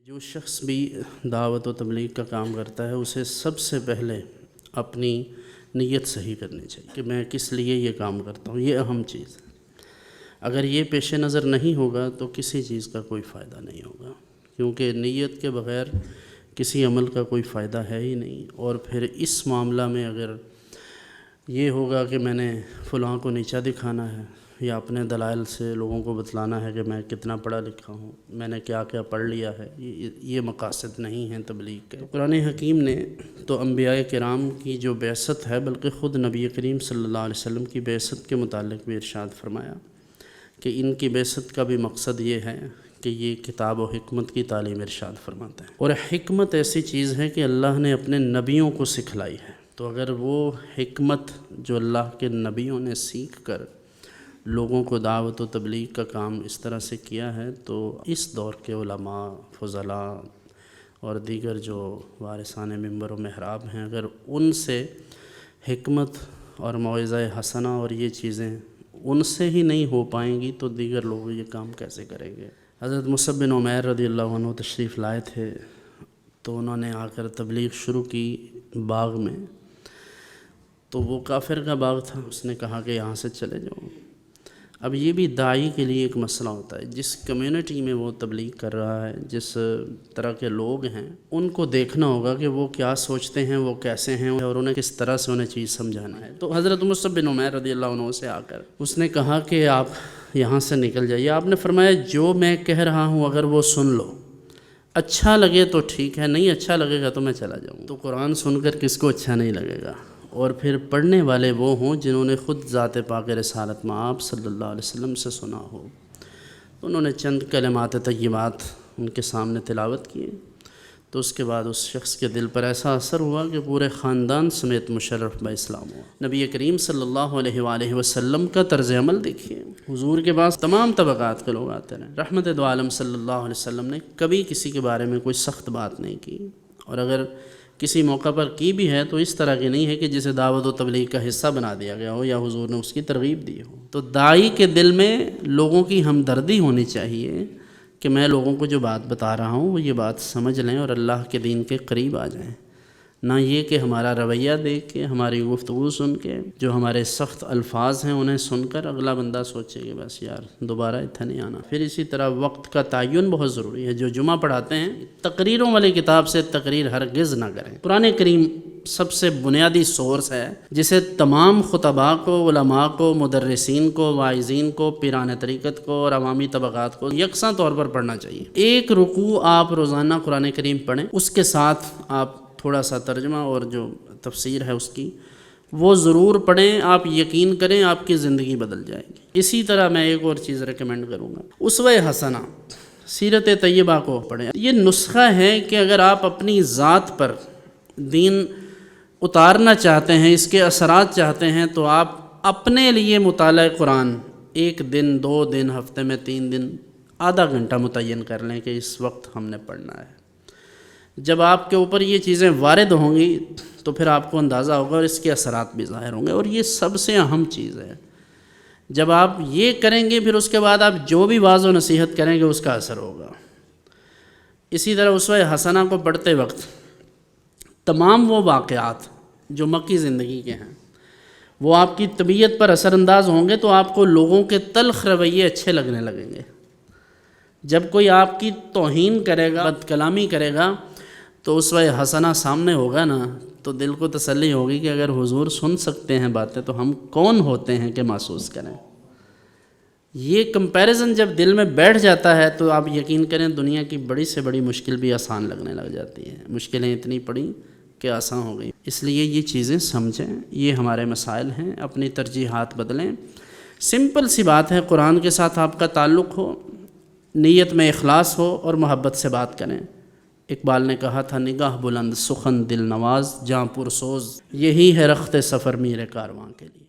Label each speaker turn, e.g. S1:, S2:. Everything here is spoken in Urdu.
S1: جو شخص بھی دعوت و تبلیغ کا کام کرتا ہے اسے سب سے پہلے اپنی نیت صحیح کرنی چاہیے کہ میں کس لیے یہ کام کرتا ہوں، یہ اہم چیز ہے۔ اگر یہ پیش نظر نہیں ہوگا تو کسی چیز کا کوئی فائدہ نہیں ہوگا، کیونکہ نیت کے بغیر کسی عمل کا کوئی فائدہ ہے ہی نہیں۔ اور پھر اس معاملہ میں اگر یہ ہوگا کہ میں نے فلاں کو نیچا دکھانا ہے یا اپنے دلائل سے لوگوں کو بتلانا ہے کہ میں کتنا پڑھا لکھا ہوں، میں نے کیا کیا پڑھ لیا ہے، یہ مقاصد نہیں ہیں تبلیغ کے۔ قرآن حکیم نے تو انبیاء کرام کی جو بعثت ہے، بلکہ خود نبی کریم صلی اللہ علیہ وسلم کی بعثت کے متعلق بھی ارشاد فرمایا کہ ان کی بعثت کا بھی مقصد یہ ہے کہ یہ کتاب و حکمت کی تعلیم ارشاد فرماتے ہیں۔ اور حکمت ایسی چیز ہے کہ اللہ نے اپنے نبیوں کو سکھلائی ہے، تو اگر وہ حکمت جو اللہ کے نبیوں نے سیکھ کر لوگوں کو دعوت و تبلیغ کا کام اس طرح سے کیا ہے، تو اس دور کے علماء، فضلاء اور دیگر جو وارثان منبر و محراب ہیں، اگر ان سے حکمت اور موعظہ حسنہ اور یہ چیزیں ان سے ہی نہیں ہو پائیں گی تو دیگر لوگ یہ کام کیسے کریں گے؟ حضرت مصعب بن عمیر رضی اللہ عنہ تشریف لائے تھے، تو انہوں نے آ کر تبلیغ شروع کی باغ میں، تو وہ کافر کا باغ تھا، اس نے کہا کہ یہاں سے چلے جاؤ۔ اب یہ بھی داعی کے لیے ایک مسئلہ ہوتا ہے، جس کمیونٹی میں وہ تبلیغ کر رہا ہے، جس طرح کے لوگ ہیں، ان کو دیکھنا ہوگا کہ وہ کیا سوچتے ہیں، وہ کیسے ہیں، اور انہیں کس طرح سے انہیں چیز سمجھانا ہے۔ تو حضرت مصعب بن عمیر رضی اللہ عنہ سے آ کر اس نے کہا کہ آپ یہاں سے نکل جائیے۔ آپ نے فرمایا جو میں کہہ رہا ہوں اگر وہ سن لو، اچھا لگے تو ٹھیک ہے، نہیں اچھا لگے گا تو میں چلا جاؤں۔ تو قرآن سن کر کس کو اچھا نہیں لگے گا؟ اور پھر پڑھنے والے وہ ہوں جنہوں نے خود ذات پاک رسالت مآب صلی اللہ علیہ وسلم سے سنا ہو۔ تو انہوں نے چند کلمات طیبات ان کے سامنے تلاوت کیے، تو اس کے بعد اس شخص کے دل پر ایسا اثر ہوا کہ پورے خاندان سمیت مشرف با اسلام ہوا۔ نبی کریم صلی اللہ علیہ وآلہ وسلم کا طرز عمل دیکھیے، حضور کے پاس تمام طبقات کے لوگ آتے رہے۔ رحمت دو عالم صلی اللہ علیہ وسلم نے کبھی کسی کے بارے میں کوئی سخت بات نہیں کی، اور اگر کسی موقع پر کی بھی ہے تو اس طرح کی نہیں ہے کہ جسے دعوت و تبلیغ کا حصہ بنا دیا گیا ہو یا حضور نے اس کی ترغیب دی ہو۔ تو داعی کے دل میں لوگوں کی ہمدردی ہونی چاہیے کہ میں لوگوں کو جو بات بتا رہا ہوں وہ یہ بات سمجھ لیں اور اللہ کے دین کے قریب آ جائیں، نہ یہ کہ ہمارا رویہ دیکھ کے، ہماری گفتگو سن کے، جو ہمارے سخت الفاظ ہیں انہیں سن کر اگلا بندہ سوچے کہ بس یار دوبارہ اتنا نہیں آنا۔ پھر اسی طرح وقت کا تعین بہت ضروری ہے۔ جو جمعہ پڑھاتے ہیں، تقریروں والی کتاب سے تقریر ہرگز نہ کریں۔ قرآن کریم سب سے بنیادی سورس ہے جسے تمام خطباء کو، علماء کو، مدرسین کو، واعظین کو، پیران طریقت کو اور عوامی طبقات کو یکساں طور پر پڑھنا چاہیے۔ ایک رکوع آپ روزانہ قرآن کریم پڑھیں، اس کے ساتھ آپ تھوڑا سا ترجمہ اور جو تفسیر ہے اس کی وہ ضرور پڑھیں، آپ یقین کریں آپ کی زندگی بدل جائے گی۔ اسی طرح میں ایک اور چیز ریکمینڈ کروں گا، اسوہ حسنہ، سیرت طیبہ کو پڑھیں۔ یہ نسخہ ہے کہ اگر آپ اپنی ذات پر دین اتارنا چاہتے ہیں، اس کے اثرات چاہتے ہیں، تو آپ اپنے لیے مطالعہ قرآن ایک دن، 2 دن، ہفتے میں 3 دن، آدھا گھنٹہ متعین کر لیں کہ اس وقت ہم نے پڑھنا ہے۔ جب آپ کے اوپر یہ چیزیں وارد ہوں گی تو پھر آپ کو اندازہ ہوگا اور اس کے اثرات بھی ظاہر ہوں گے، اور یہ سب سے اہم چیز ہے۔ جب آپ یہ کریں گے پھر اس کے بعد آپ جو بھی واعظ و نصیحت کریں گے اس کا اثر ہوگا۔ اسی طرح اسوہ حسنہ کو پڑھتے وقت تمام وہ واقعات جو مکی زندگی کے ہیں وہ آپ کی طبیعت پر اثر انداز ہوں گے، تو آپ کو لوگوں کے تلخ رویے اچھے لگنے لگیں گے۔ جب کوئی آپ کی توہین کرے گا، بد کلامی کرے گا، تو اسوہ حسنہ سامنے ہوگا نا، تو دل کو تسلی ہوگی کہ اگر حضور سن سکتے ہیں باتیں تو ہم کون ہوتے ہیں کہ محسوس کریں۔ یہ کمپیریزن جب دل میں بیٹھ جاتا ہے تو آپ یقین کریں دنیا کی بڑی سے بڑی مشکل بھی آسان لگنے لگ جاتی ہے۔ مشکلیں اتنی پڑیں کہ آسان ہو گئی۔ اس لیے یہ چیزیں سمجھیں، یہ ہمارے مسائل ہیں، اپنی ترجیحات بدلیں۔ سمپل سی بات ہے، قرآن کے ساتھ آپ کا تعلق ہو، نیت میں اخلاص ہو اور محبت سے بات کریں۔ اقبال نے کہا تھا، نگاہ بلند سخن دل نواز، جاں پرسوز، یہی ہے رخت سفر میر کارواں کے لیے۔